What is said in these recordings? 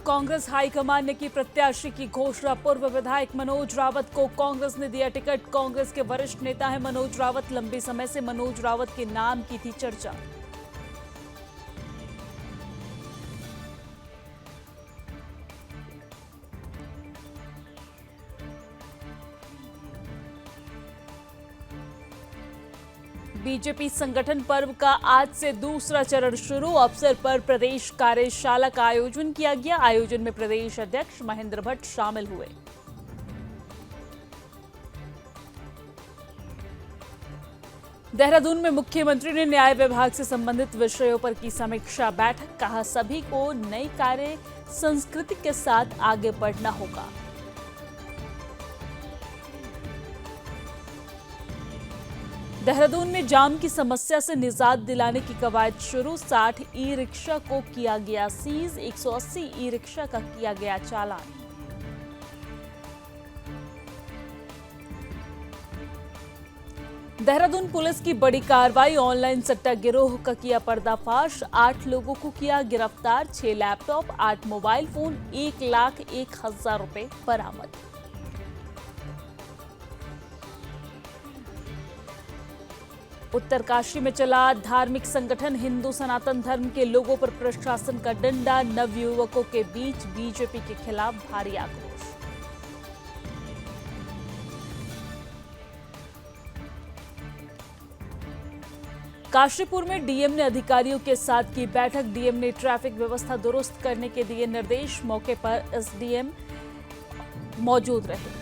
Congress high command ने की प्रत्याशी की घोषणा। पूर्व विधायक मनोज रावत को कांग्रेस ने दिया टिकट। कांग्रेस के वरिष्ठ नेता है मनोज रावत। लंबे समय से मनोज रावत के नाम की थी चर्चा। बीजेपी संगठन पर्व का आज से दूसरा चरण शुरू। अवसर पर प्रदेश कार्यशाला का आयोजन किया गया। आयोजन में प्रदेश अध्यक्ष महेंद्र भट्ट शामिल हुए। देहरादून में मुख्यमंत्री ने न्याय विभाग से संबंधित विषयों पर की समीक्षा बैठक। कहा, सभी को नई कार्य संस्कृति के साथ आगे बढ़ना होगा। देहरादून में जाम की समस्या से निजात दिलाने की कवायद शुरू। 60 ई रिक्शा को किया गया सीज। 180 ई रिक्शा का किया गया चालान। देहरादून पुलिस की बड़ी कार्रवाई। ऑनलाइन सट्टा गिरोह का किया पर्दाफाश। 8 लोगों को किया गिरफ्तार। 6 लैपटॉप, 8 मोबाइल फोन, 1,01,000 रुपए बरामद। उत्तरकाशी में चला धार्मिक संगठन हिंदू सनातन धर्म के लोगों पर प्रशासन का डंडा। नवयुवकों के बीच बीजेपी के खिलाफ भारी आक्रोश। काशीपुर में डीएम ने अधिकारियों के साथ की बैठक। डीएम ने ट्रैफिक व्यवस्था दुरुस्त करने के दिए निर्देश। मौके पर एसडीएम मौजूद रहे।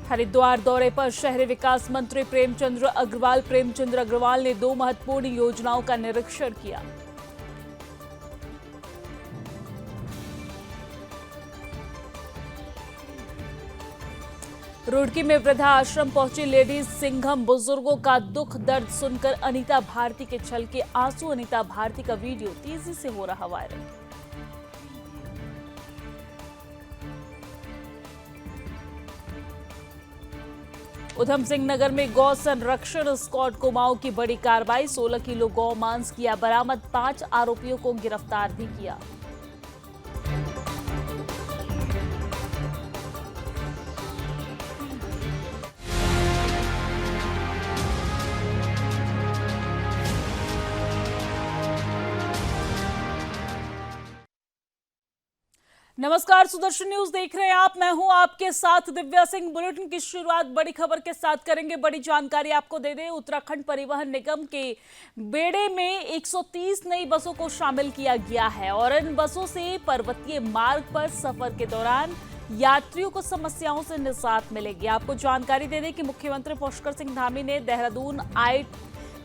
हरिद्वार दौरे पर शहरी विकास मंत्री प्रेमचंद्र अग्रवाल ने 2 महत्वपूर्ण योजनाओं का निरीक्षण किया। रुड़की में वृद्धा आश्रम पहुंची लेडीज सिंघम। बुजुर्गों का दुख दर्द सुनकर अनीता भारती के छलके आंसू। अनीता भारती का वीडियो तेजी से हो रहा वायरल। उधम सिंह नगर में गौ संरक्षण स्क्वाड कुमाऊं की बड़ी कार्रवाई। 16 किलो गौ मांस किया बरामद। 5 आरोपियों को गिरफ्तार भी किया। नमस्कार, सुदर्शन न्यूज देख रहे हैं आप। मैं हूं आपके साथ दिव्या सिंह। बुलेटिन की शुरुआत बड़ी खबर के साथ करेंगे। बड़ी जानकारी आपको दे दें, उत्तराखंड परिवहन निगम के बेड़े में 130 नई बसों को शामिल किया गया है और इन बसों से पर्वतीय मार्ग पर सफर के दौरान यात्रियों को समस्याओं से निजात मिलेगी। आपको जानकारी दे दें कि मुख्यमंत्री पुष्कर सिंह धामी ने देहरादून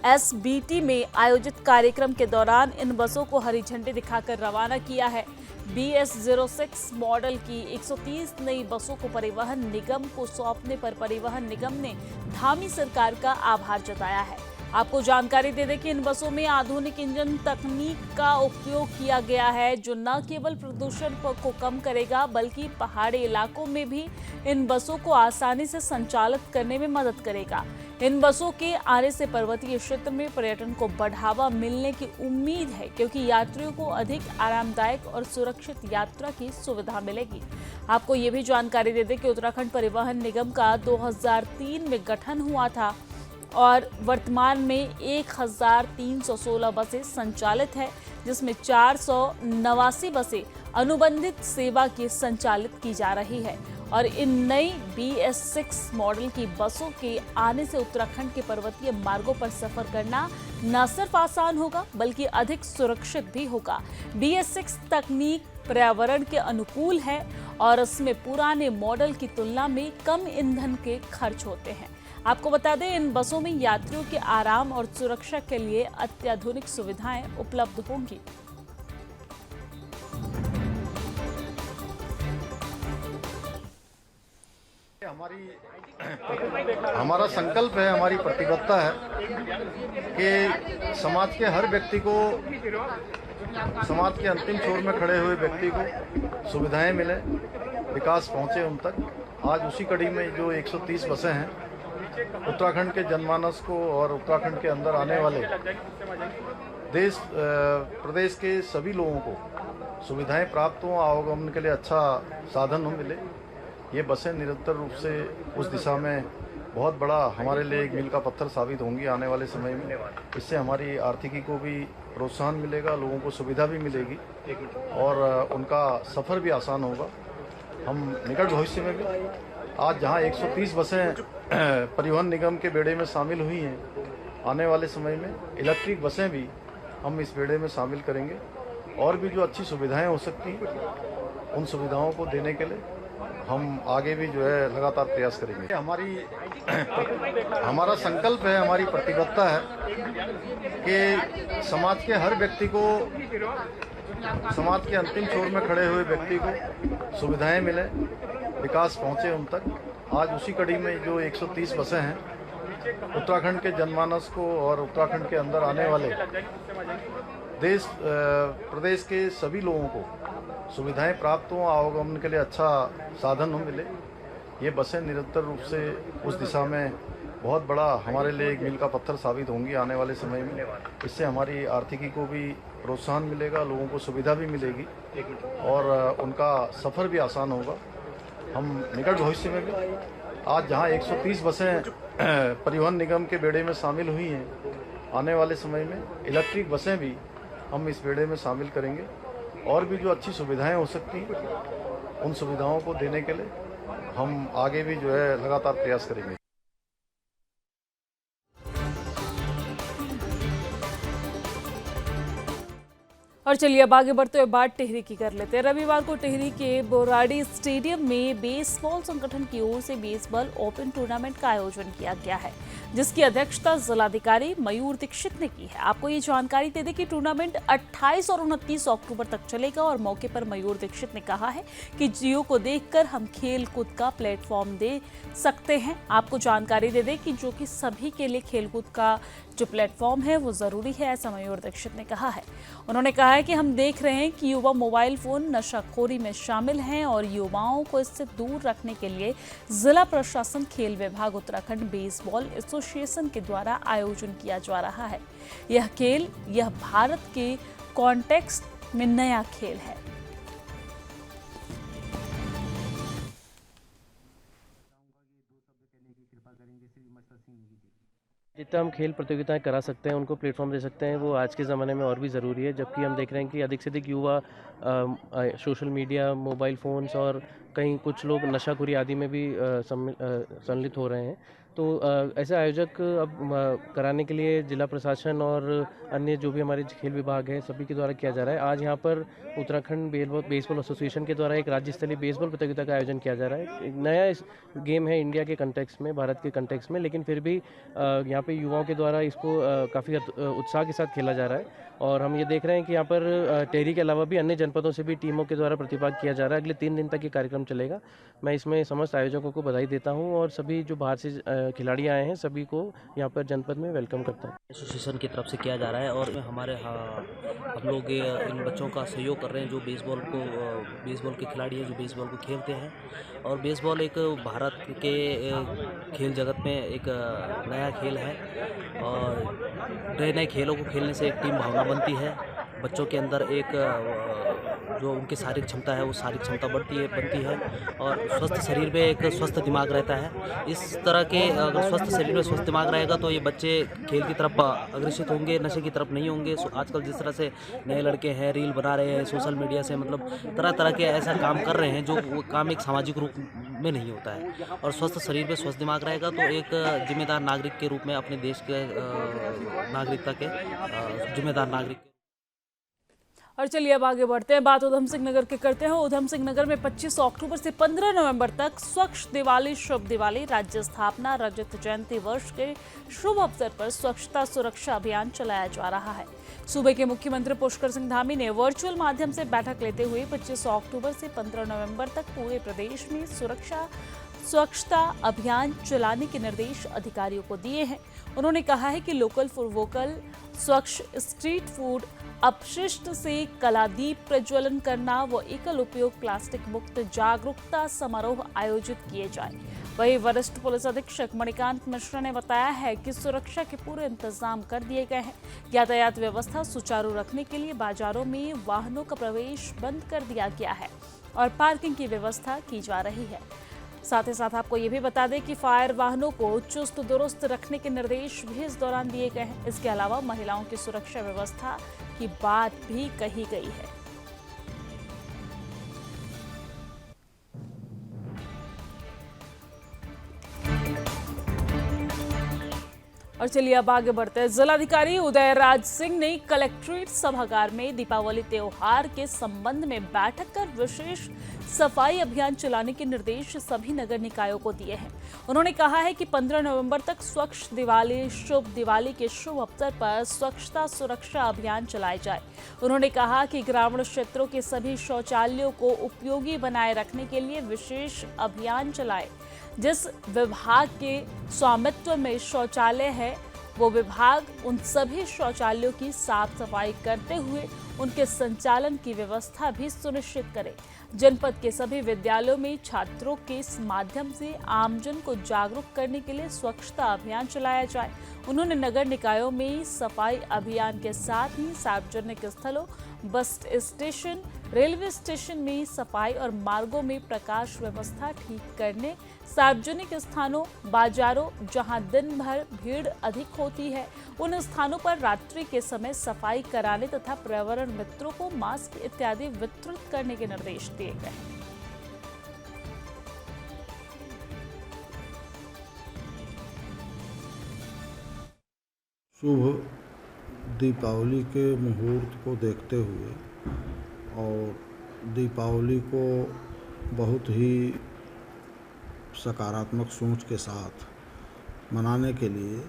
ISBT में आयोजित कार्यक्रम के दौरान इन बसों को हरी झंडी दिखाकर रवाना किया है। BS06 मॉडल की 130 नई बसों को परिवहन निगम को सौंपने पर परिवहन निगम ने धामी सरकार का आभार जताया है। आपको जानकारी दे दें कि इन बसों में आधुनिक इंजन तकनीक का उपयोग किया गया है, जो न केवल प्रदूषण को कम करेगा बल्कि पहाड़ी इलाकों में भी इन बसों को आसानी से संचालित करने में मदद करेगा। इन बसों के आने से पर्वतीय क्षेत्र में पर्यटन को बढ़ावा मिलने की उम्मीद है, क्योंकि यात्रियों को अधिक आरामदायक और सुरक्षित यात्रा की सुविधा मिलेगी। आपको ये भी जानकारी दे दें कि उत्तराखंड परिवहन निगम का 2003 में गठन हुआ था और वर्तमान में 1316 बसें संचालित है, जिसमें 489 बसें अनुबंधित सेवा की संचालित की जा रही है। और इन नई BS6 मॉडल की बसों के आने से उत्तराखंड के पर्वतीय मार्गों पर सफर करना न सिर्फ आसान होगा बल्कि अधिक सुरक्षित भी होगा। BS6 तकनीक पर्यावरण के अनुकूल है और इसमें पुराने मॉडल की तुलना में कम ईंधन के खर्च होते हैं। आपको बता दें, इन बसों में यात्रियों के आराम और सुरक्षा के लिए अत्याधुनिक सुविधाएं उपलब्ध होंगी। हमारा संकल्प है, हमारी प्रतिबद्धता है कि समाज के हर व्यक्ति को, समाज के अंतिम छोर में खड़े हुए व्यक्ति को सुविधाएं मिले, विकास पहुंचे उन तक। आज उसी कड़ी में जो 130 बसें हैं उत्तराखंड के जनमानस को और उत्तराखंड के अंदर आने वाले प्रदेश के सभी लोगों को सुविधाएं प्राप्त हों, आवागमन के लिए अच्छा साधन हो मिले। ये बसें निरंतर रूप से उस दिशा में बहुत बड़ा हमारे लिए एक मील का पत्थर साबित होंगी आने वाले समय में। इससे हमारी आर्थिकी को भी प्रोत्साहन मिलेगा, लोगों को सुविधा भी मिलेगी और उनका सफ़र भी आसान होगा। हम निकट भविष्य में भी आज जहां 130 बसें परिवहन निगम के बेड़े में शामिल हुई हैं, आने वाले समय में इलेक्ट्रिक बसें भी हम इस बेड़े में शामिल करेंगे और भी जो अच्छी सुविधाएं हो सकती हैं उन सुविधाओं को देने के लिए हम आगे भी जो है लगातार प्रयास करेंगे। हमारा संकल्प है, हमारी प्रतिबद्धता है कि समाज के हर व्यक्ति को, समाज के अंतिम छोर में खड़े हुए व्यक्ति को सुविधाएं मिले, विकास पहुंचे उन तक। आज उसी कड़ी में जो 130 बसें हैं उत्तराखंड के जनमानस को और उत्तराखंड के अंदर आने वाले प्रदेश के सभी लोगों को सुविधाएं प्राप्त हों, आवागमन के लिए अच्छा साधन हो मिले। ये बसें निरंतर रूप से उस दिशा में बहुत बड़ा हमारे लिए एक मील का पत्थर साबित होंगी आने वाले समय में। इससे हमारी आर्थिकी को भी प्रोत्साहन मिलेगा, लोगों को सुविधा भी मिलेगी और उनका सफ़र भी आसान होगा। हम निकट भविष्य में भी आज जहां 130 बसें परिवहन निगम के बेड़े में शामिल हुई हैं, आने वाले समय में इलेक्ट्रिक बसें भी हम इस बेड़े में शामिल करेंगे और भी जो अच्छी सुविधाएं हो सकती हैं उन सुविधाओं को देने के लिए हम आगे भी जो है लगातार प्रयास करेंगे। और चलिए अब आगे बढ़ते हुए बात टिहरी की कर लेते हैं। रविवार को टिहरी के बोराड़ी स्टेडियम में बेसबॉल संगठन की ओर से बेसबॉल ओपन टूर्नामेंट का आयोजन किया गया है, जिसकी अध्यक्षता जिलाधिकारी मयूर दीक्षित ने की है। आपको ये जानकारी दे दें कि टूर्नामेंट 28 और 29 अक्टूबर तक चलेगा और मौके पर मयूर दीक्षित ने कहा है कि जियो को देखकर हम खेल कूद का प्लेटफॉर्म दे सकते हैं। आपको जानकारी दे दें कि जो कि सभी के लिए खेलकूद का जो प्लेटफॉर्म है वो जरूरी है, ऐसा मयूर दीक्षित ने कहा है। उन्होंने कहा है कि हम देख रहे हैं कि युवा मोबाइल फोन नशाखोरी में शामिल हैं और युवाओं को इससे दूर रखने के लिए जिला प्रशासन, खेल विभाग, उत्तराखंड बेसबॉल एसोसिएशन के द्वारा आयोजन किया जा रहा है। यह भारत के कॉन्टेक्स्ट में नया खेल है। जितना हम खेल प्रतियोगिताएं करा सकते हैं, उनको प्लेटफॉर्म दे सकते हैं, वो आज के ज़माने में और भी ज़रूरी है। जबकि हम देख रहे हैं कि अधिक से अधिक युवा सोशल मीडिया, मोबाइल फ़ोन्स और कहीं कुछ लोग नशाखोरी आदि में भी सम्मिलित हो रहे हैं। तो ऐसे आयोजक अब कराने के लिए जिला प्रशासन और अन्य जो भी हमारे खेल विभाग है सभी के द्वारा किया जा रहा है। आज यहाँ पर उत्तराखंड बेसबॉल एसोसिएशन के द्वारा एक राज्य स्तरीय बेसबॉल प्रतियोगिता का आयोजन किया जा रहा है। एक नया गेम है इंडिया के कंटेक्स्ट में, भारत के कंटेक्स्ट में, लेकिन फिर भी यहाँ पे युवाओं के द्वारा इसको काफ़ी उत्साह के साथ खेला जा रहा है। और हम ये देख रहे हैं कि यहाँ पर टिहरी के अलावा भी अन्य जनपदों से भी टीमों के द्वारा प्रतिभाग किया जा रहा है। अगले 3 दिन तक ये कार्यक्रम चलेगा। मैं इसमें समस्त आयोजकों को बधाई देता हूँ और सभी जो बाहर से खिलाड़ी आए हैं सभी को यहाँ पर जनपद में वेलकम करता हूँ। एसोसिएशन की तरफ से किया जा रहा है और हमारे हम लोग इन बच्चों का सहयोग कर रहे हैं जो बेसबॉल के खिलाड़ी हैं, जो बेसबॉल को खेलते हैं। और बेसबॉल एक भारत के खेल जगत में एक नया खेल है और नए नए खेलों को खेलने से एक टीम भावना बनती है। बच्चों के अंदर एक जो उनकी शारीरिक क्षमता है वो शारीरिक क्षमता बनती है और स्वस्थ शरीर में एक स्वस्थ दिमाग रहता है। इस तरह के अगर स्वस्थ शरीर में स्वस्थ दिमाग रहेगा तो ये बच्चे खेल की तरफ अग्रसित होंगे, नशे की तरफ नहीं होंगे। आजकल जिस तरह से नए लड़के हैं रील बना रहे हैं सोशल मीडिया से, मतलब तरह तरह के ऐसा काम कर रहे हैं जो वो काम एक सामाजिक रूप में नहीं होता है। और स्वस्थ शरीर में स्वस्थ दिमाग रहेगा तो एक जिम्मेदार नागरिक के रूप में अपने देश के नागरिकता के जिम्मेदार नागरिक। और चलिए अब आगे बढ़ते हैं, बात उधम सिंह नगर के करते हैं। उधम सिंह नगर में 25 अक्टूबर से 15 नवंबर तक स्वच्छ दिवाली, शुभ दिवाली, राज्य स्थापना, रजत जयंती वर्ष के शुभ अवसर पर स्वच्छता सुरक्षा अभियान चलाया जा रहा है। सूबे के मुख्यमंत्री पुष्कर सिंह धामी ने वर्चुअल माध्यम से बैठक लेते हुए 25 अक्टूबर से 15 नवंबर तक पूरे प्रदेश में स्वच्छता अभियान चलाने के निर्देश अधिकारियों को दिए हैं। उन्होंने कहा है कि लोकल फॉर वोकल, स्वच्छ स्ट्रीट फूड अपशिष्ट से कलादीप प्रज्वलन करना व एकल उपयोग प्लास्टिक मुक्त जागरूकता समारोह आयोजित किए जाए। वहीं वरिष्ठ पुलिस अधीक्षक मणिकांत मिश्रा ने बताया है कि सुरक्षा के पूरे इंतजाम कर दिए गए हैं। यातायात व्यवस्था सुचारू रखने के लिए बाजारों में वाहनों का प्रवेश बंद कर दिया गया है और पार्किंग की व्यवस्था की जा रही है। साथ ही साथ आपको ये भी बता दें कि फायर वाहनों को चुस्त दुरुस्त रखने के निर्देश भी इस दौरान दिए गए हैं। इसके अलावा महिलाओं की सुरक्षा व्यवस्था की बात भी कही गई है। और चलिए अब आगे बढ़ते हैं। जिलाधिकारी उदयराज सिंह ने कलेक्ट्रेट सभागार में दीपावली त्योहार के संबंध में बैठक कर विशेष सफाई अभियान चलाने के निर्देश सभी नगर निकायों को दिए हैं। उन्होंने कहा है कि 15 नवंबर तक स्वच्छ दिवाली शुभ दिवाली के शुभ अवसर पर स्वच्छता सुरक्षा अभियान चलाए जाए। उन्होंने कहा कि ग्रामीण क्षेत्रों के सभी शौचालयों को उपयोगी बनाए रखने के लिए विशेष अभियान चलाए। जिस विभाग के स्वामित्व में शौचालय है वो विभाग उन सभी शौचालयों की साफ सफाई करते हुए उनके संचालन की व्यवस्था भी सुनिश्चित करे। जनपद के सभी विद्यालयों में छात्रों के माध्यम से आमजन को जागरूक करने के लिए स्वच्छता अभियान चलाया जाए। उन्होंने नगर निकायों में सफाई अभियान के साथ ही सार्वजनिक स्थलों, बस स्टेशन, रेलवे स्टेशन में सफाई और मार्गों में प्रकाश व्यवस्था ठीक करने, सार्वजनिक स्थानों, बाजारों जहां दिन भर भीड़ अधिक होती है उन स्थानों पर रात्रि के समय सफाई कराने तथा पर्यावरण मित्रों को मास्क इत्यादि वितरित करने के निर्देश दिए गए हैं। शुभ दीपावली के मुहूर्त को देखते हुए और दीपावली को बहुत ही सकारात्मक सोच के साथ मनाने के लिए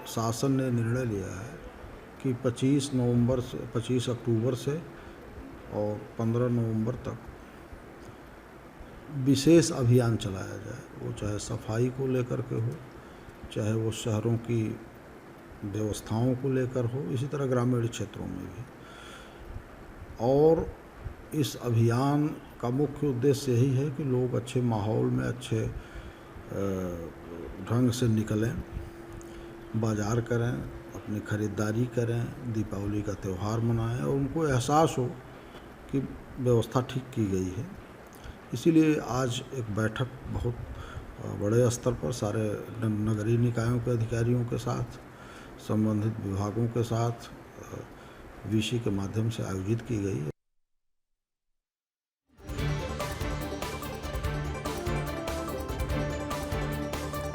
शासन ने निर्णय लिया है कि 25 अक्टूबर से और 15 नवंबर तक विशेष अभियान चलाया जाए। वो चाहे सफाई को लेकर के हो, चाहे वो शहरों की व्यवस्थाओं को लेकर हो, इसी तरह ग्रामीण क्षेत्रों में भी। और इस अभियान का मुख्य उद्देश्य यही है कि लोग अच्छे माहौल में अच्छे ढंग से निकलें, बाज़ार करें, अपनी ख़रीदारी करें, दीपावली का त्यौहार मनाएं और उनको एहसास हो कि व्यवस्था ठीक की गई है। इसीलिए आज एक बैठक बहुत बड़े स्तर पर सारे नगरीय निकायों के अधिकारियों के साथ, संबंधित विभागों के साथ वीसी के माध्यम से आयोजित की गई है।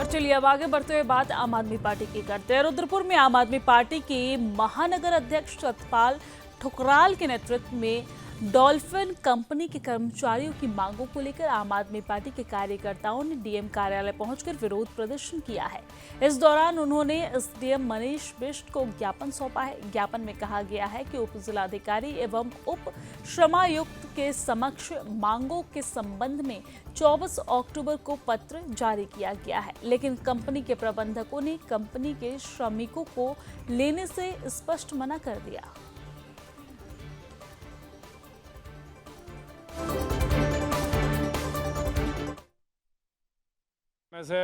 चलिए अब आगे बढ़ते हुए बात आम आदमी पार्टी की करते हैं। रुद्रपुर में आम आदमी पार्टी के महानगर अध्यक्ष सतपाल ठुकराल के नेतृत्व में डॉल्फिन कंपनी के कर्मचारियों की मांगों को लेकर आम आदमी पार्टी के कार्यकर्ताओं ने डीएम कार्यालय पहुंचकर विरोध प्रदर्शन किया है। इस दौरान उन्होंने एसडीएम मनीष बिष्ट को ज्ञापन सौंपा है। ज्ञापन में कहा गया है कि उप जिलाधिकारी एवं उप श्रमायुक्त के समक्ष मांगों के संबंध में 24 अक्टूबर को पत्र जारी किया गया है, लेकिन कंपनी के प्रबंधकों ने कंपनी के श्रमिकों को लेने से स्पष्ट मना कर दिया। से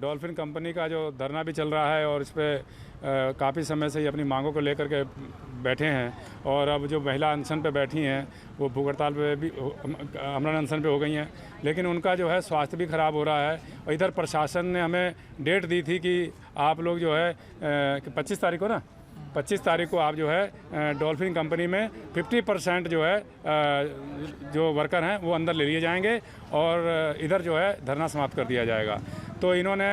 डॉल्फिन कंपनी का जो धरना भी चल रहा है और इस पर काफ़ी समय से ये अपनी मांगों को लेकर के बैठे हैं और अब जो महिला अनशन पे बैठी हैं वो भूख हड़ताल पे भी अमरण अनशन पे हो गई हैं, लेकिन उनका जो है स्वास्थ्य भी ख़राब हो रहा है। और इधर प्रशासन ने हमें डेट दी थी कि आप लोग जो है 25 तारीख को 25 तारीख को आप जो है डॉल्फिन कंपनी में 50% जो है जो वर्कर हैं वो अंदर ले लिए जाएंगे और इधर जो है धरना समाप्त कर दिया जाएगा। तो इन्होंने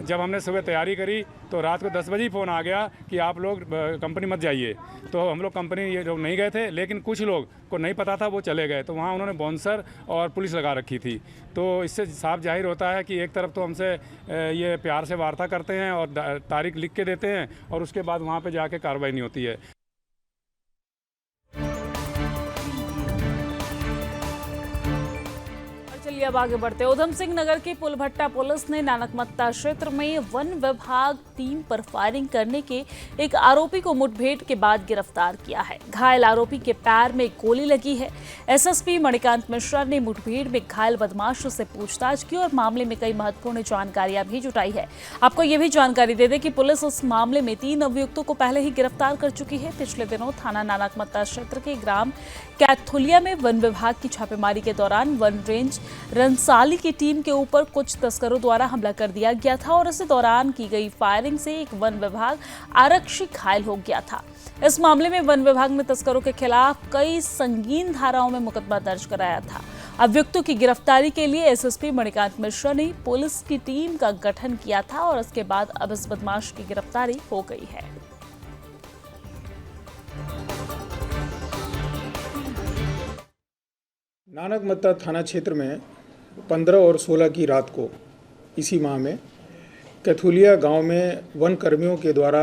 जब हमने सुबह तैयारी करी तो रात को 10 बजे ही फ़ोन आ गया कि आप लोग कंपनी मत जाइए। तो हम लोग कंपनी ये लोग नहीं गए थे, लेकिन कुछ लोग को नहीं पता था वो चले गए। तो वहाँ उन्होंने बाउंसर और पुलिस लगा रखी थी। तो इससे साफ जाहिर होता है कि एक तरफ तो हमसे ये प्यार से वार्ता करते हैं और तारीख लिख के देते हैं और उसके बाद वहाँ पर जाके कार्रवाई नहीं होती है। चलिए अब आगे बढ़ते हैं। उधम सिंह नगर की पुलभट्टा पुलिस ने नानकमत्ता क्षेत्र में वन विभाग टीम पर फायरिंग करने के एक आरोपी को मुठभेड़ के बाद गिरफ्तार किया है। घायल आरोपी के पैर में गोली लगी है। एसएसपी मणिकांत मिश्रा ने मुठभेड़ में घायल बदमाश से पूछताछ की और मामले में कई महत्वपूर्ण जानकारियां भी जुटाई है। आपको यह भी जानकारी दे दें कि पुलिस इस मामले में 3 अभियुक्तों को पहले ही गिरफ्तार कर चुकी है। पिछले दिनों थाना नानकमत्ता क्षेत्र के ग्राम कैथुलिया में वन विभाग की छापेमारी के दौरान वन रेंज रंसाली की टीम के ऊपर कुछ तस्करों द्वारा हमला कर दिया गया था और इसी दौरान की गई फायरिंग से एक वन विभाग आरक्षी घायल हो गया था। इस मामले में वन विभाग ने तस्करों के खिलाफ कई संगीन धाराओं में मुकदमा दर्ज कराया था। अभियुक्तों की गिरफ्तारी के लिए एसएसपी मणिकांत मिश्रा ने पुलिस की टीम का गठन किया था और इसके बाद अब इस बदमाश की गिरफ्तारी हो गई है। नानकमत्ता थाना क्षेत्र में 15 और 16 की रात को इसी माह में कैथुलिया गांव में वन कर्मियों के द्वारा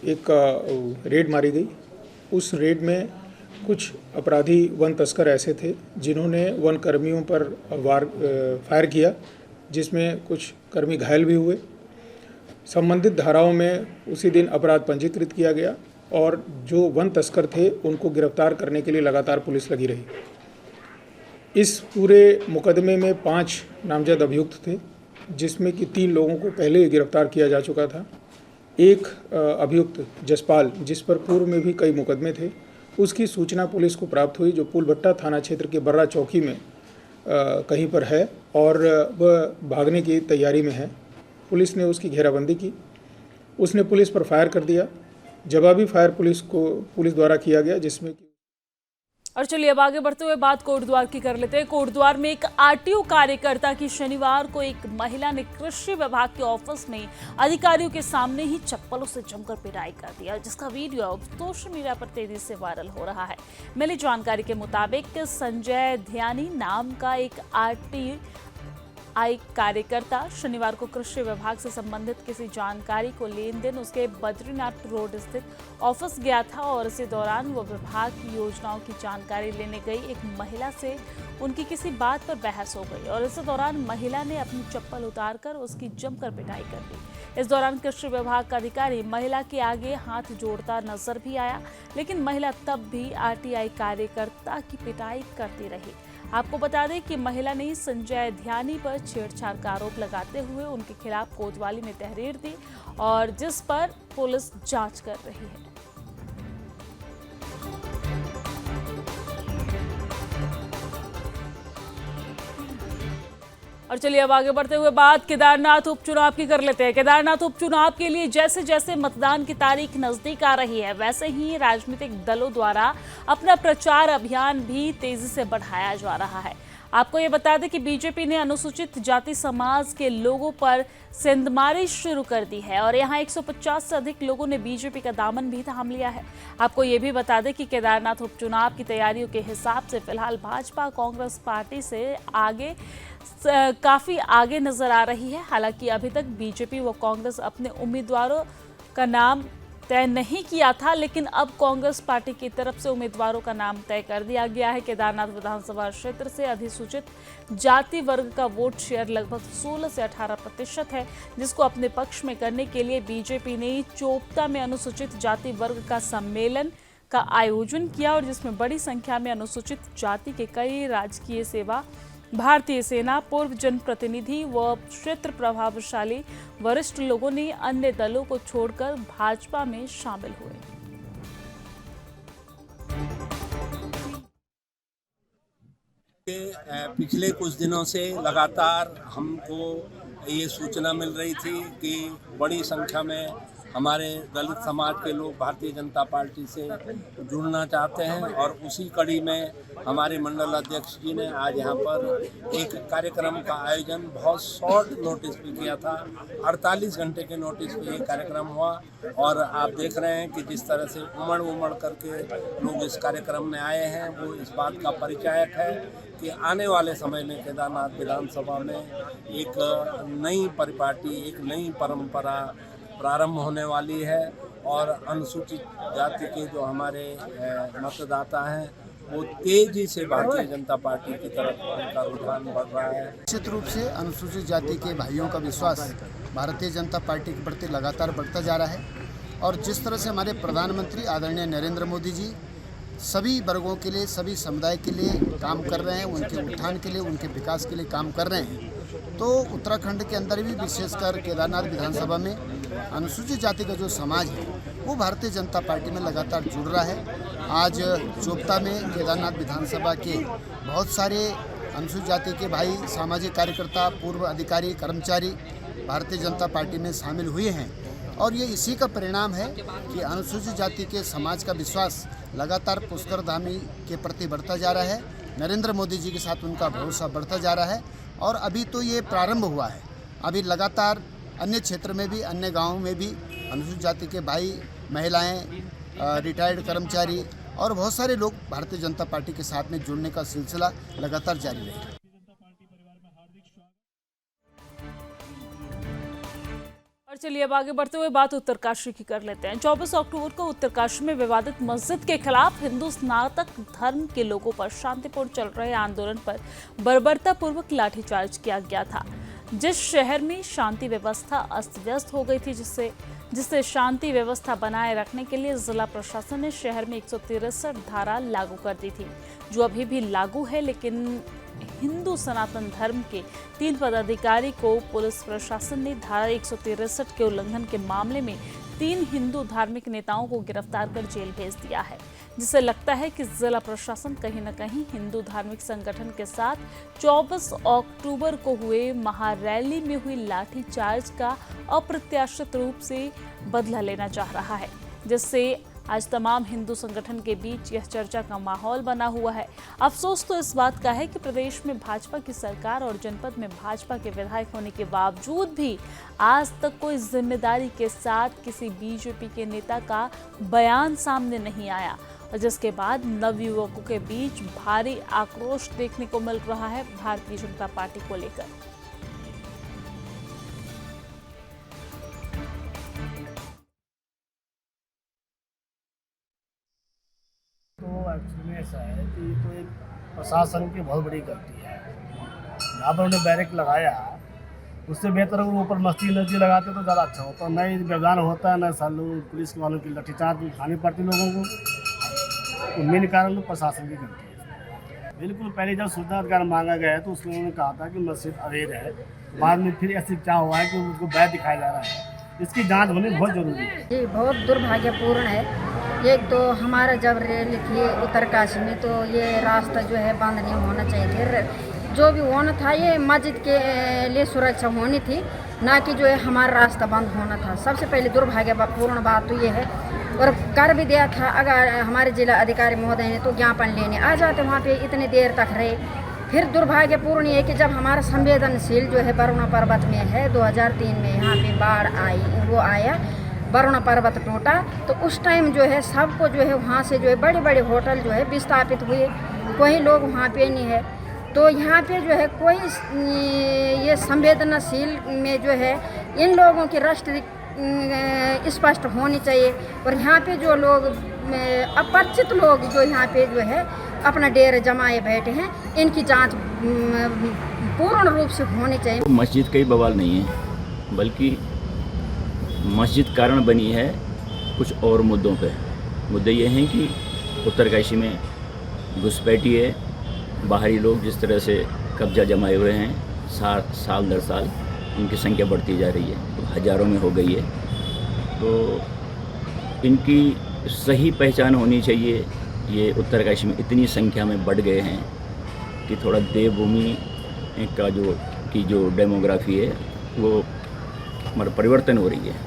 एक रेड मारी गई। उस रेड में कुछ अपराधी वन तस्कर ऐसे थे जिन्होंने वन कर्मियों पर फायर किया, जिसमें कुछ कर्मी घायल भी हुए। संबंधित धाराओं में उसी दिन अपराध पंजीकृत किया गया और जो वन तस्कर थे उनको गिरफ्तार करने के लिए लगातार पुलिस लगी रही। इस पूरे मुकदमे में 5 नामजद अभियुक्त थे, जिसमें कि 3 लोगों को पहले ही गिरफ्तार किया जा चुका था। एक अभियुक्त जसपाल, जिस पर पूर्व में भी कई मुकदमे थे, उसकी सूचना पुलिस को प्राप्त हुई, जो पुलभट्टा थाना क्षेत्र के बर्रा चौकी में कहीं पर है और वह भागने की तैयारी में है। पुलिस ने उसकी घेराबंदी की। उसने पुलिस पर फायर कर दिया। जवाबी फायर पुलिस द्वारा किया गया, जिसमें और चलिए अब आगे बढ़ते हुए बात कोटद्वार की कर लेते हैं। कोटद्वार में एक आरटीओ कार्यकर्ता की शनिवार को एक महिला ने कृषि विभाग के ऑफिस में अधिकारियों के सामने ही चप्पलों से जमकर पिटाई कर दिया, जिसका वीडियो अब सोशल मीडिया पर तेजी से वायरल हो रहा है। मिली जानकारी के मुताबिक संजय ध्यानी नाम का एक आरटीआई कार्यकर्ता शनिवार को कृषि विभाग से संबंधित किसी जानकारी को लेन देन उसके बद्रीनाथ रोड स्थित ऑफिस गया था और इसी दौरान वो विभाग की योजनाओं की जानकारी लेने गई एक महिला से उनकी किसी बात पर बहस हो गई और इसी दौरान महिला ने अपनी चप्पल उतारकर उसकी जमकर पिटाई कर दी। इस दौरान कृषि विभाग का अधिकारी महिला के आगे हाथ जोड़ता नजर भी आया, लेकिन महिला तब भी आरटीआई कार्यकर्ता की पिटाई करती रही। आपको बता दें कि महिला ने संजय ध्यानी पर छेड़छाड़ का आरोप लगाते हुए उनके खिलाफ कोतवाली में तहरीर दी और जिस पर पुलिस जांच कर रही है। और चलिए अब आगे बढ़ते हुए बात केदारनाथ उपचुनाव की कर लेते हैं। केदारनाथ उपचुनाव के लिए जैसे जैसे मतदान की तारीख नजदीक आ रही है, वैसे ही राजनीतिक दलों द्वारा अपना प्रचार अभियान भी तेजी से बढ़ाया जा रहा है। आपको ये बता दें कि बीजेपी ने अनुसूचित जाति समाज के लोगों पर सेंधमारी शुरू कर दी है और यहाँ 150 से अधिक लोगों ने बीजेपी का दामन भी थाम लिया है। आपको ये भी बता दें कि केदारनाथ उपचुनाव की तैयारियों के हिसाब से फिलहाल भाजपा कांग्रेस पार्टी से काफी आगे नजर आ रही है। हालांकि अभी तक बीजेपी व कांग्रेस अपने उम्मीदवारों का नाम तय नहीं किया था, लेकिन अब कांग्रेस पार्टी की तरफ से उम्मीदवारों का नाम तय कर दिया गया है। केदारनाथ विधानसभा क्षेत्र से अधिसूचित जाति वर्ग का वोट शेयर लगभग 16 से 18% है, जिसको अपने पक्ष में करने के लिए बीजेपी ने चोपता में अनुसूचित जाति वर्ग का सम्मेलन का आयोजन किया और जिसमें बड़ी संख्या में अनुसूचित जाति के कई राजकीय सेवा, भारतीय सेना, पूर्व जनप्रतिनिधि व क्षेत्र प्रभावशाली वरिष्ठ लोगों ने अन्य दलों को छोड़कर भाजपा में शामिल हुए। पिछले कुछ दिनों से लगातार हमको ये सूचना मिल रही थी कि बड़ी संख्या में हमारे दलित समाज के लोग भारतीय जनता पार्टी से जुड़ना चाहते हैं और उसी कड़ी में हमारे मंडल अध्यक्ष जी ने आज यहाँ पर एक कार्यक्रम का आयोजन बहुत शॉर्ट नोटिस पे किया था। 48 घंटे के नोटिस पे ये कार्यक्रम हुआ और आप देख रहे हैं कि जिस तरह से उमड़ करके लोग इस कार्यक्रम में आए हैं, वो इस बात का परिचायक है कि आने वाले समय में केदारनाथ विधानसभा में एक नई परिपाटी, एक नई परंपरा प्रारंभ होने वाली है और अनुसूचित जाति के जो हमारे मतदाता हैं वो तेजी से भारतीय जनता पार्टी की तरफ उनका रुझान बढ़ रहा है। निश्चित रूप से अनुसूचित जाति के भाइयों का विश्वास भारतीय जनता पार्टी के प्रति लगातार बढ़ता जा रहा है और जिस तरह से हमारे प्रधानमंत्री आदरणीय नरेंद्र मोदी जी सभी वर्गों के लिए, सभी समुदाय के लिए काम कर रहे हैं, उनके उत्थान के लिए, उनके विकास के लिए काम कर रहे हैं, तो उत्तराखंड के अंदर भी विशेषकर केदारनाथ विधानसभा में अनुसूचित जाति का जो समाज है वो भारतीय जनता पार्टी में लगातार जुड़ रहा है। आज चोपता में केदारनाथ विधानसभा के बहुत सारे अनुसूचित जाति के भाई, सामाजिक कार्यकर्ता, पूर्व अधिकारी, कर्मचारी भारतीय जनता पार्टी में शामिल हुए हैं और ये इसी का परिणाम है कि अनुसूचित जाति के समाज का विश्वास लगातार पुष्कर धामी के प्रति बढ़ता जा रहा है। नरेंद्र मोदी जी के साथ उनका भरोसा बढ़ता जा रहा है और अभी तो ये प्रारंभ हुआ है। अभी लगातार अन्य क्षेत्र में भी, अन्य गाँवों में भी अनुसूचित जाति के भाई, महिलाएं, रिटायर्ड कर्मचारी और बहुत सारे लोग भारतीय जनता पार्टी के साथ में जुड़ने का सिलसिला लगातार जारी रहेगा। और चलिए अब आगे बढ़ते हुए बात उत्तरकाशी की कर लेते हैं। 24 अक्टूबर को उत्तरकाशी में विवादित मस्जिद के खिलाफ हिंदू स्नातक धर्म के लोगों पर शांतिपूर्ण चल रहे आंदोलन पर बर्बरतापूर्वक लाठीचार्ज किया गया था। जिस शहर में शांति व्यवस्था अस्त व्यस्त हो गई थी, जिससे शांति व्यवस्था बनाए रखने के लिए जिला प्रशासन ने शहर में 163 धारा लागू कर दी थी, जो अभी भी लागू है। लेकिन हिंदू सनातन धर्म के 3 पदाधिकारी को पुलिस प्रशासन ने धारा 163 के उल्लंघन के मामले में 3 हिंदू धार्मिक नेताओं को गिरफ्तार कर जेल भेज दिया है, जिससे लगता है कि जिला प्रशासन कहीं न कहीं हिंदू धार्मिक संगठन के साथ 24 अक्टूबर को हुए महारैली में हुई लाठीचार्ज का अप्रत्याशित रूप से बदला लेना चाह रहा है, जिससे आज तमाम हिंदू संगठन के बीच यह चर्चा का माहौल बना हुआ है। अफसोस तो इस बात का है कि प्रदेश में भाजपा की सरकार और जनपद में भाजपा के विधायक होने के बावजूद भी आज तक कोई जिम्मेदारी के साथ किसी बीजेपी के नेता का बयान सामने नहीं आया, और जिसके बाद नवयुवकों के बीच भारी आक्रोश देखने को मिल रहा है भारतीय जनता पार्टी को लेकर। तो एक्चुअली ऐसा है कि ये तो एक प्रशासन की बहुत बड़ी गलती है। जहाँ पर उन्हें बैरिक लगाया उससे बेहतर अगर ऊपर मस्ती नजदी लगाते तो ज़्यादा अच्छा होता। न ही व्यवधान होता है, न सालू पुलिस वालों की लाठीचार्ज उठानी पड़ती लोगों को। तो मेन कारण प्रशासन की गलती है। बिल्कुल पहले जब सूचना अधिकार मांगा गया है तो उसमें उन्होंने कहा था कि मस्जिद अवैध है। बाद में फिर ऐसे क्या हुआ है कि उसको वैध दिखाया जा रहा है। इसकी जांच होनी बहुत जरूरी है। ये बहुत दुर्भाग्यपूर्ण है। एक तो हमारा जब रैली थी उत्तरकाशी में तो ये रास्ता जो है बंद नहीं होना चाहिए थे। जो भी होना था ये मस्जिद के लिए सुरक्षा होनी थी, ना कि जो है हमारा रास्ता बंद होना था। सबसे पहले दुर्भाग्यपूर्ण बात तो ये है। और कर भी दिया था, अगर हमारे जिला अधिकारी महोदय ने तो ज्ञापन लेने आ जाते वहाँ पे, इतनी देर तक रहे। फिर दुर्भाग्यपूर्ण ये कि जब हमारा संवेदनशील जो है वरुणा पर्वत में है, 2003 में यहाँ पे बाढ़ आई, वो आया, वरुणा पर्वत टूटा, तो उस टाइम जो है सबको जो है वहाँ से जो है बड़े बड़े होटल जो है विस्थापित हुए, कोई लोग वहाँ पे नहीं है। तो यहाँ पे जो है कोई ये संवेदनशील में जो है इन लोगों की राष्ट्रीय स्पष्ट होनी चाहिए। और यहाँ पे जो लोग अपरिचित लोग जो यहाँ पे जो है अपना डेरे जमाए बैठे हैं, इनकी जांच पूर्ण रूप से होनी चाहिए। मस्जिद का ही बवाल नहीं है, बल्कि मस्जिद कारण बनी है कुछ और मुद्दों पे। मुद्दे ये हैं कि उत्तरकाशी में घुसपैठी है, बाहरी लोग जिस तरह से कब्जा जमाए हुए हैं, साल दर साल इनकी संख्या बढ़ती जा रही है, तो हज़ारों में हो गई है। तो इनकी सही पहचान होनी चाहिए। ये उत्तरकाशी में इतनी संख्या में बढ़ गए हैं कि थोड़ा देवभूमि का जो डेमोग्राफी है वो मतलब परिवर्तन हो रही है।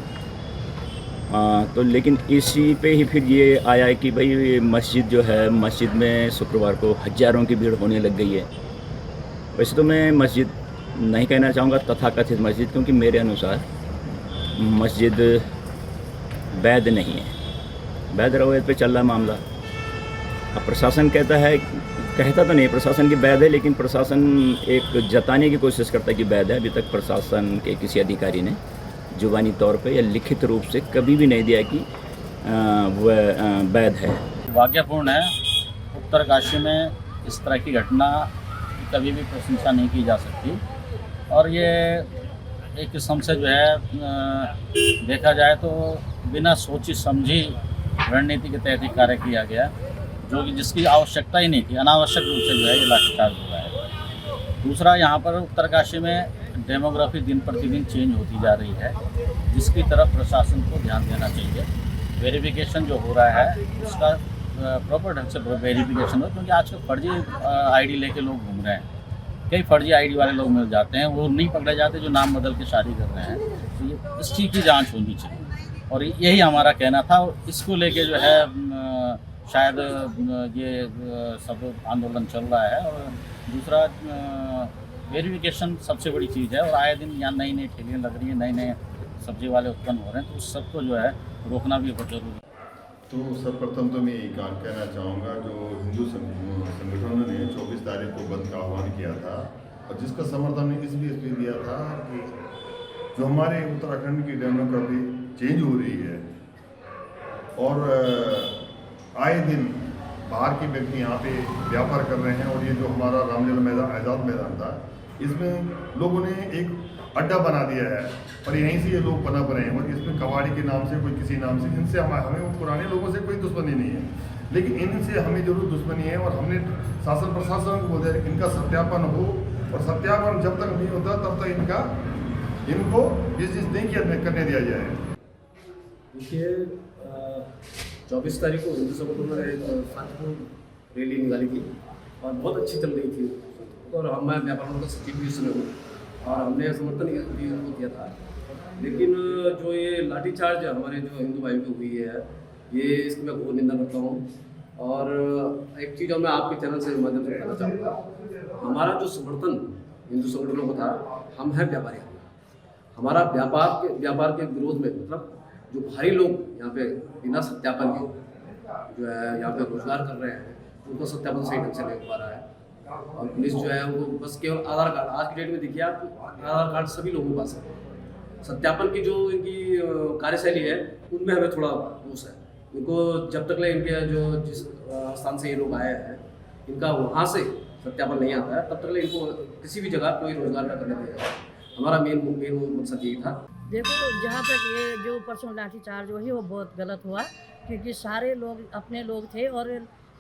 तो लेकिन इसी पे ही फिर ये आया है कि भाई मस्जिद जो है, मस्जिद में शुक्रवार को हज़ारों की भीड़ होने लग गई है। वैसे तो मैं मस्जिद नहीं कहना चाहूँगा, तथाकथित मस्जिद, क्योंकि मेरे अनुसार मस्जिद वैध नहीं है। वैध रवैयत पे चल रहा मामला। अब प्रशासन कहता तो नहीं प्रशासन की वैध है, लेकिन प्रशासन एक जताने की कोशिश करता है कि वैध है। अभी तक प्रशासन के किसी अधिकारी ने जुबानी तौर पे या लिखित रूप से कभी भी नहीं दिया कि वह वैध है। दुर्भाग्यपूर्ण है उत्तरकाशी में इस तरह की घटना कभी भी प्रशंसा नहीं की जा सकती और ये एक किस्म से जो है देखा जाए तो बिना सोची समझी रणनीति के तहत ही कार्य किया गया, जो कि जिसकी आवश्यकता ही नहीं थी। अनावश्यक रूप से जो है ये लाठीचार्ज हुआ है। दूसरा, यहाँ पर उत्तरकाशी में डेमोग्राफी दिन प्रतिदिन चेंज होती जा रही है, जिसकी तरफ प्रशासन को ध्यान देना चाहिए। वेरिफिकेशन जो हो रहा है उसका प्रॉपर ढंग से वेरिफिकेशन हो, क्योंकि आजकल फर्जी आईडी लेके लोग घूम रहे हैं। कई फर्जी आईडी वाले लोग मिल जाते हैं, वो नहीं पकड़े जाते जो नाम बदल के शादी कर रहे हैं। तो ये इस चीज़ की जांच होनी चाहिए और यही हमारा कहना था। इसको लेके जो है शायद ये सब आंदोलन चल रहा है। और दूसरा, वेरिफिकेशन सबसे बड़ी चीज़ है और आए दिन यहाँ नई नई ठेलियाँ लग रही हैं, नए नए सब्जी वाले उत्पन्न हो रहे हैं, तो उस सबको जो है रोकना भी बहुत जरूरी है। तो सर्वप्रथम तो मैं एक बात कहना चाहूँगा, जो हिंदू संगठनों ने 24 तारीख को बंद का आह्वान किया था और जिसका समर्थन इसलिए दिया था कि जो हमारे उत्तराखंड की डेमोग्राफी चेंज हो रही है और आए दिन बाहर के व्यक्ति यहाँ पे व्यापार कर रहे हैं और ये जो हमारा रामलीला मैदान, आज़ाद मैदान था, इसमें लोगों ने एक अड्डा बना दिया है और यहीं से ये लोग पनप रहे हैं और इसमें कबाड़ी के नाम से, कोई किसी नाम से, इनसे हमें पुराने लोगों से कोई दुश्मनी नहीं है, लेकिन इनसे हमें जरूर दुश्मनी है। और हमने शासन प्रशासन को बोल दिया कि इनका सत्यापन हो और सत्यापन जब तक नहीं होता तब तक इनको बिजनेस नहीं करने दिया जाए। देखिए, 24 तारीख को हिंदू संगठनों ने एक शांतिपूर्ण रैली निकाली थी और बहुत अच्छी चल रही थी और मैं व्यापारियों का सचिव भी उसमें हूँ और हमने समर्थन भी उनको किया था। लेकिन जो ये लाठीचार्ज हमारे जो हिंदू भाई को हुई है, ये इसकी मैं बहुत निंदा करता हूँ। और एक चीज़ और मैं आपके चैनल से माध्यम से कहना चाहूँगा, हमारा जो समर्थन हिंदू संगठनों को था, हम हैं व्यापारी। हमारा व्यापार के विरोध में, मतलब जो भारी लोग यहाँ पे बिना सत्यापन के जो है यहाँ पे रोजगार कर रहे हैं, उनको सत्यापन सही ढंग से नहीं हो पा रहा है और पुलिस जो है वो बस केवल आधार कार्ड, आज की डेट में देखिए आप, आधार कार्ड सभी लोगों के पास है। सत्यापन की जो इनकी कार्यशैली है उनमें हमें थोड़ा दोष है। इनको जब तक ले इनके जो जिस स्थान से ये लोग आए हैं इनका वहाँ से सत्यापन नहीं आता है, तब तक ले इनको किसी भी जगह कोई रोजगार न करने देगा। हमारा मेन मकसद यही था। देखो, जहाँ तक ये जो परसों लाठीचार्ज हुई वो बहुत गलत हुआ, क्योंकि सारे लोग अपने लोग थे और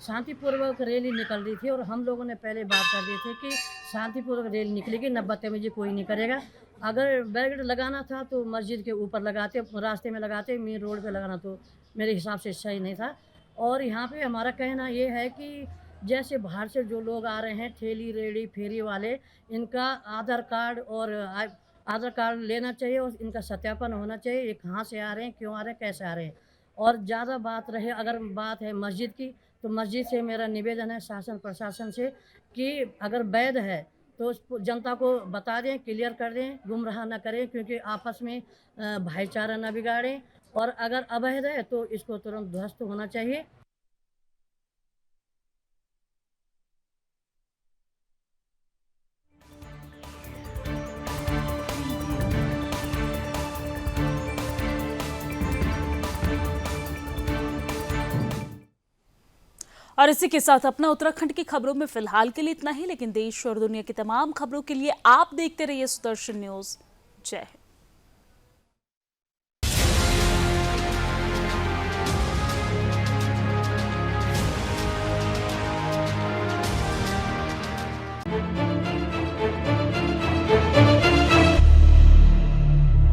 शांतिपूर्वक रैली निकल रही थी और हम लोगों ने पहले बात कर दी थी कि शांतिपूर्वक रैली निकलेगी, न बदतमीजी कोई नहीं करेगा। अगर बैरिकेड लगाना था तो मस्जिद के ऊपर लगाते, रास्ते में लगाते, मेन रोड पे लगाना तो मेरे हिसाब से सही नहीं था। और यहाँ पे हमारा कहना ये है कि जैसे बाहर से जो लोग आ रहे हैं, ठेली रेडी फेरी वाले, इनका आधार कार्ड लेना चाहिए और इनका सत्यापन होना चाहिए, ये कहाँ से आ रहे हैं, क्यों आ रहे हैं, कैसे आ रहे हैं। और ज़्यादा बात रहे, अगर बात है मस्जिद की, तो मस्जिद से मेरा निवेदन है शासन प्रशासन से कि अगर वैध है तो जनता को बता दें, क्लियर कर दें, गुमराह न करें, क्योंकि आपस में भाईचारा न बिगाड़ें। और अगर अवैध है तो इसको तुरंत ध्वस्त होना चाहिए। और इसी के साथ अपना उत्तराखंड की खबरों में फिलहाल के लिए इतना ही, लेकिन देश और दुनिया की तमाम खबरों के लिए आप देखते रहिए सुदर्शन न्यूज़। जय हिंद।